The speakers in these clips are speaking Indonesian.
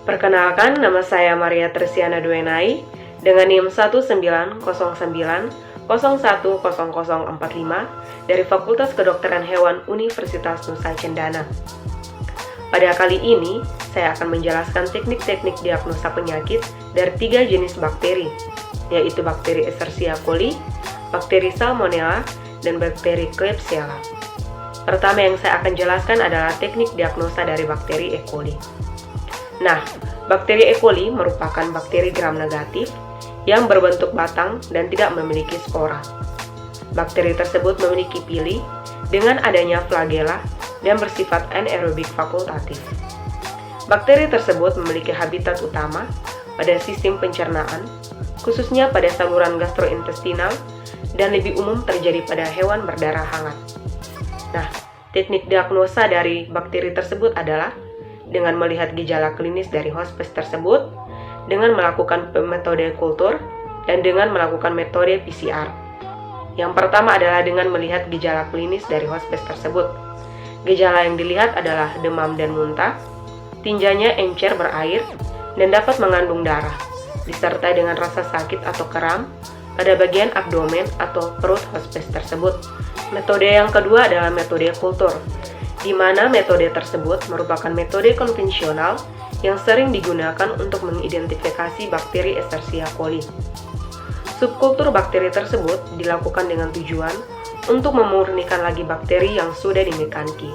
Perkenalkan, nama saya Maria Trisiana Duenai dengan NIM 19090100045 dari Fakultas Kedokteran Hewan Universitas Nusa Cendana. Pada kali ini, saya akan menjelaskan teknik-teknik diagnosa penyakit dari 3 jenis bakteri, yaitu bakteri Escherichia coli, bakteri Salmonella, dan bakteri Klebsiella. Pertama yang saya akan jelaskan adalah teknik diagnosa dari bakteri E. coli. Nah, bakteri E. coli merupakan bakteri gram negatif yang berbentuk batang dan tidak memiliki spora. Bakteri tersebut memiliki pili dengan adanya flagela dan bersifat anaerobik fakultatif. Bakteri tersebut memiliki habitat utama pada sistem pencernaan, khususnya pada saluran gastrointestinal, dan lebih umum terjadi pada hewan berdarah hangat. Nah, teknik diagnosa dari bakteri tersebut adalah dengan melihat gejala klinis dari hospes tersebut, dengan melakukan metode kultur, dan dengan melakukan metode PCR. Yang pertama adalah dengan melihat gejala klinis dari hospes tersebut. Gejala yang dilihat adalah demam dan muntah, tinjanya encer berair, dan dapat mengandung darah, disertai dengan rasa sakit atau kram pada bagian abdomen atau perut hospes tersebut. Metode yang kedua adalah metode kultur, di mana metode tersebut merupakan metode konvensional yang sering digunakan untuk mengidentifikasi bakteri Escherichia coli. Subkultur bakteri tersebut dilakukan dengan tujuan untuk memurnikan lagi bakteri yang sudah dimekanki.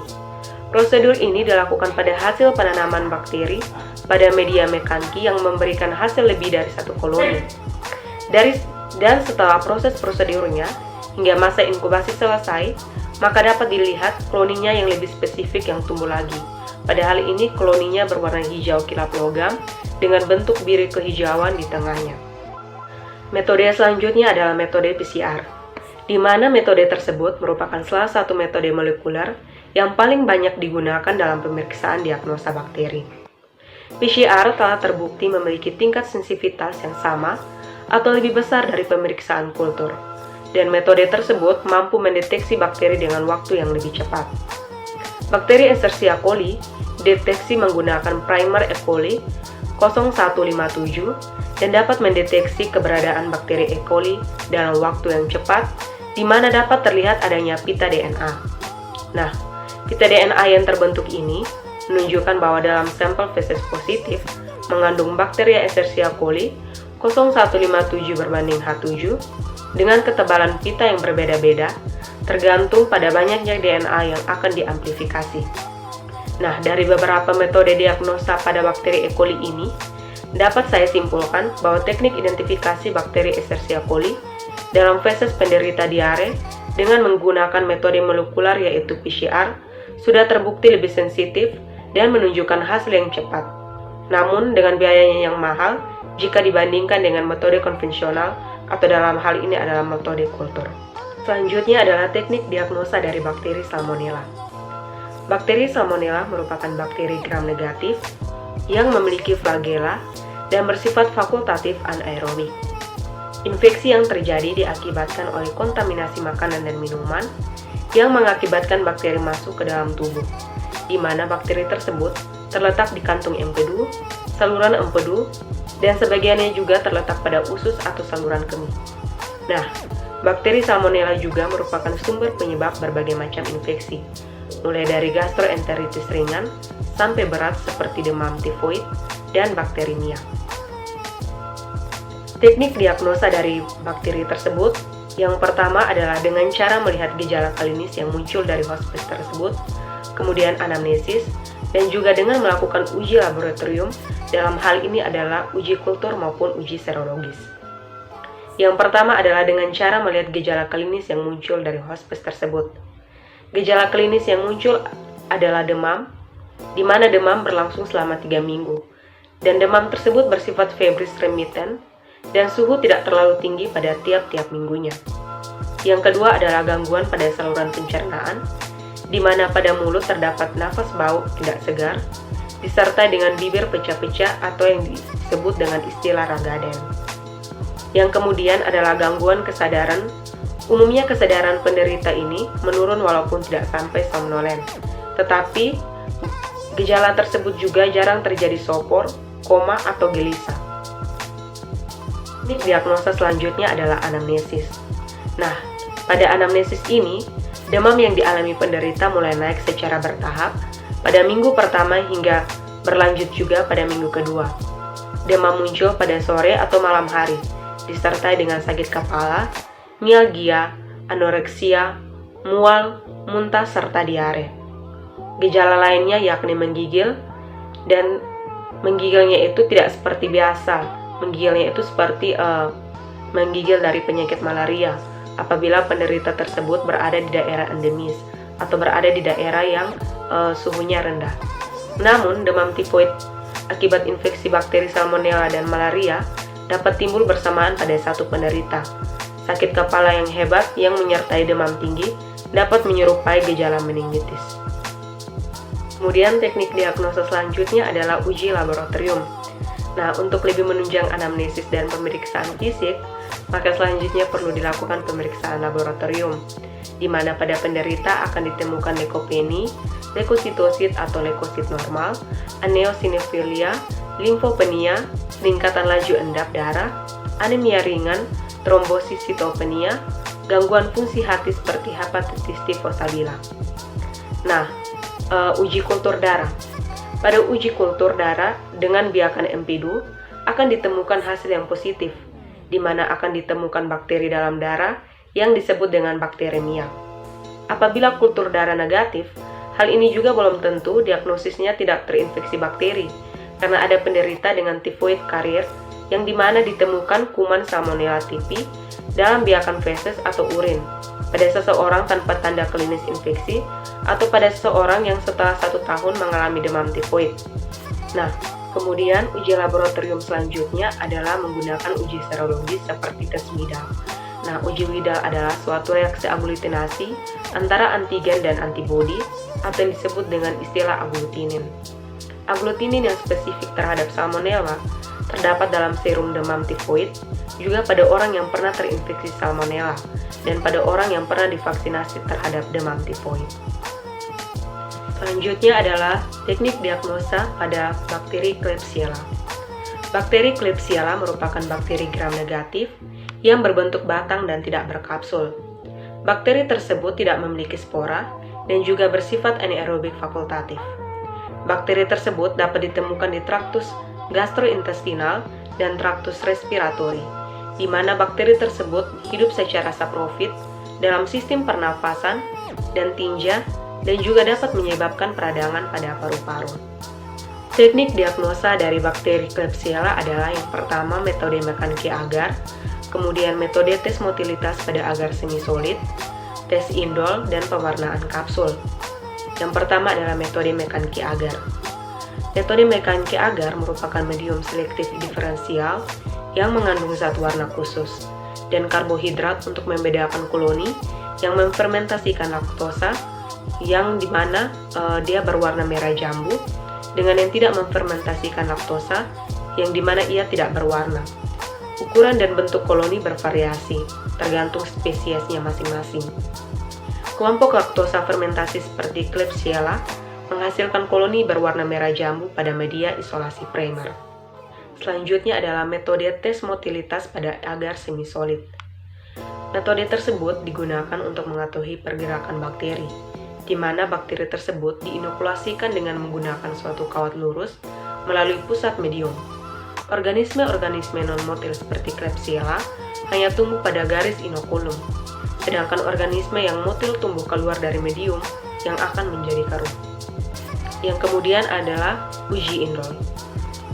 Prosedur ini dilakukan pada hasil penanaman bakteri pada media mekanki yang memberikan hasil lebih dari 1 koloni. Dan setelah proses prosedurnya hingga masa inkubasi selesai, maka dapat dilihat kloninya yang lebih spesifik yang tumbuh lagi. Pada hal ini kloninya berwarna hijau kilap logam dengan bentuk biru kehijauan di tengahnya. Metode selanjutnya adalah metode PCR, di mana metode tersebut merupakan salah satu metode molekuler yang paling banyak digunakan dalam pemeriksaan diagnosa bakteri. PCR telah terbukti memiliki tingkat sensitivitas yang sama atau lebih besar dari pemeriksaan kultur, dan metode tersebut mampu mendeteksi bakteri dengan waktu yang lebih cepat. Bakteri Escherichia coli deteksi menggunakan primer E. coli 0157 dan dapat mendeteksi keberadaan bakteri E. coli dalam waktu yang cepat, di mana dapat terlihat adanya pita DNA. Nah, pita DNA yang terbentuk ini menunjukkan bahwa dalam sampel feses positif mengandung bakteri Escherichia coli 0157 berbanding H7 dengan ketebalan pita yang berbeda-beda, tergantung pada banyaknya DNA yang akan diamplifikasi. Nah, dari beberapa metode diagnosa pada bakteri E. coli ini, dapat saya simpulkan bahwa teknik identifikasi bakteri Escherichia coli dalam feses penderita diare dengan menggunakan metode molekuler yaitu PCR sudah terbukti lebih sensitif dan menunjukkan hasil yang cepat. Namun, dengan biayanya yang mahal jika dibandingkan dengan metode konvensional atau dalam hal ini adalah metode kultur. Selanjutnya adalah teknik diagnosa dari bakteri Salmonella. Bakteri Salmonella merupakan bakteri gram negatif yang memiliki flagela dan bersifat fakultatif anaerobik. Infeksi yang terjadi diakibatkan oleh kontaminasi makanan dan minuman yang mengakibatkan bakteri masuk ke dalam tubuh, di mana bakteri tersebut terletak di kantung empedu, saluran empedu, dan sebagiannya juga terletak pada usus atau saluran kemih. Nah, bakteri Salmonella juga merupakan sumber penyebab berbagai macam infeksi, mulai dari gastroenteritis ringan sampai berat seperti demam tifoid dan bakterimia. Teknik diagnosa dari bakteri tersebut yang pertama adalah dengan cara melihat gejala klinis yang muncul dari hospes tersebut, kemudian anamnesis, dan juga dengan melakukan uji laboratorium, dalam hal ini adalah uji kultur maupun uji serologis. Yang pertama adalah dengan cara melihat gejala klinis yang muncul dari hospes tersebut. Gejala klinis yang muncul adalah demam, di mana demam berlangsung selama 3 minggu, dan demam tersebut bersifat febris remittent, dan suhu tidak terlalu tinggi pada tiap-tiap minggunya. Yang kedua adalah gangguan pada saluran pencernaan, di mana pada mulut terdapat nafas bau tidak segar, disertai dengan bibir pecah-pecah atau yang disebut dengan istilah ragaden. Yang kemudian adalah gangguan kesadaran. Umumnya kesadaran penderita ini menurun walaupun tidak sampai somnolen, tetapi gejala tersebut juga jarang terjadi sopor, koma atau gelisah. Teknik diagnosa selanjutnya adalah anamnesis. Nah, pada anamnesis ini, demam yang dialami penderita mulai naik secara bertahap pada minggu pertama hingga berlanjut juga pada minggu kedua. Demam muncul pada sore atau malam hari, disertai dengan sakit kepala, mialgia, anoreksia, mual, muntah, serta diare. Gejala lainnya yakni menggigil, dan menggigilnya itu tidak seperti biasa. Menggigilnya itu seperti menggigil dari penyakit malaria apabila penderita tersebut berada di daerah endemis atau berada di daerah yang suhunya rendah. Namun, demam tifoid akibat infeksi bakteri salmonella dan malaria dapat timbul bersamaan pada satu penderita. Sakit kepala yang hebat yang menyertai demam tinggi dapat menyerupai gejala meningitis. Kemudian teknik diagnosa selanjutnya adalah uji laboratorium. Nah, untuk lebih menunjang anamnesis dan pemeriksaan fisik, maka selanjutnya perlu dilakukan pemeriksaan laboratorium, di mana pada penderita akan ditemukan leukopenia, leukositosit atau leukosit normal, eosinofilia, limfopenia, peningkatan laju endap darah, anemia ringan, trombosis sitopenia, gangguan fungsi hati seperti hepatitis tifostabila. Nah, uji kultur darah. Pada uji kultur darah dengan biakan empidu akan ditemukan hasil yang positif, di mana akan ditemukan bakteri dalam darah yang disebut dengan bakteremia. Apabila kultur darah negatif, hal ini juga belum tentu diagnosisnya tidak terinfeksi bakteri, karena ada penderita dengan tifoid karier yang dimana ditemukan kuman salmonella typhi dalam biakan feses atau urin pada seseorang tanpa tanda klinis infeksi atau pada seseorang yang setelah 1 tahun mengalami demam tifoid. Nah, kemudian uji laboratorium selanjutnya adalah menggunakan uji serologis seperti tes Widal. Nah, uji Widal adalah suatu reaksi aglutinasi antara antigen dan antibodi atau yang disebut dengan istilah aglutinin. Aglutinin yang spesifik terhadap salmonella terdapat dalam serum demam tifoid, juga pada orang yang pernah terinfeksi salmonella, dan pada orang yang pernah divaksinasi terhadap demam tifoid. Selanjutnya adalah teknik diagnosa pada bakteri Klebsiella. Bakteri Klebsiella merupakan bakteri gram negatif yang berbentuk batang dan tidak berkapsul. Bakteri tersebut tidak memiliki spora dan juga bersifat anaerobik fakultatif. Bakteri tersebut dapat ditemukan di traktus gastrointestinal dan traktus respiratori, di mana bakteri tersebut hidup secara saprofit dalam sistem pernafasan dan tinja dan juga dapat menyebabkan peradangan pada paru-paru. Teknik diagnosa dari bakteri Klebsiella adalah yang pertama metode Meccanicki agar, kemudian metode tes motilitas pada agar semisolid, tes indol, dan pewarnaan kapsul. Yang pertama adalah metode Meccanicki agar. Metode Meccanicki agar merupakan medium selektif diferensial yang mengandung zat warna khusus dan karbohidrat untuk membedakan koloni yang memfermentasikan laktosa yang dimana dia berwarna merah jambu dengan yang tidak memfermentasikan laktosa yang dimana ia tidak berwarna. Ukuran dan bentuk koloni bervariasi tergantung spesiesnya masing-masing. Kelompok laktosa fermentasi seperti Klebsiella menghasilkan koloni berwarna merah jambu pada media isolasi primer. Selanjutnya adalah metode tes motilitas pada agar semisolid. Metode tersebut digunakan untuk mengetahui pergerakan bakteri, di mana bakteri tersebut diinokulasikan dengan menggunakan suatu kawat lurus melalui pusat medium. Organisme-organisme non-motil seperti Klebsiella hanya tumbuh pada garis inokulum, sedangkan organisme yang motil tumbuh keluar dari medium yang akan menjadi karum. Yang kemudian adalah uji indol.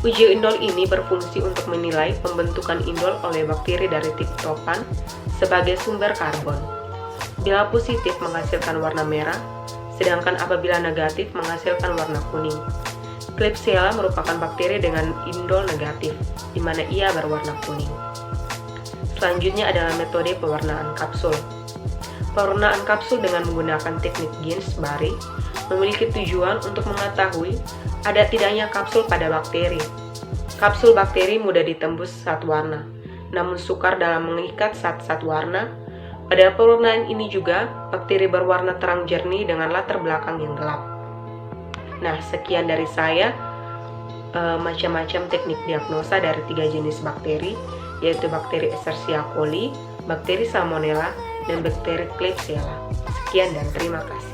Uji indol ini berfungsi untuk menilai pembentukan indol oleh bakteri dari triptofan sebagai sumber karbon. Bila positif menghasilkan warna merah, sedangkan apabila negatif menghasilkan warna kuning. Klebsiella merupakan bakteri dengan indol negatif, di mana ia berwarna kuning. Selanjutnya adalah metode pewarnaan kapsul. Pewarnaan kapsul dengan menggunakan teknik Ginzburg memiliki tujuan untuk mengetahui ada tidaknya kapsul pada bakteri. Kapsul bakteri mudah ditembus zat warna, namun sukar dalam mengikat zat-zat warna. Pada pewarnaan ini juga, bakteri berwarna terang jernih dengan latar belakang yang gelap. Nah, sekian dari saya. macam-macam teknik diagnosa dari 3 jenis bakteri, yaitu bakteri Escherichia coli, bakteri Salmonella, dan bakteri Klebsiella. Sekian dan terima kasih.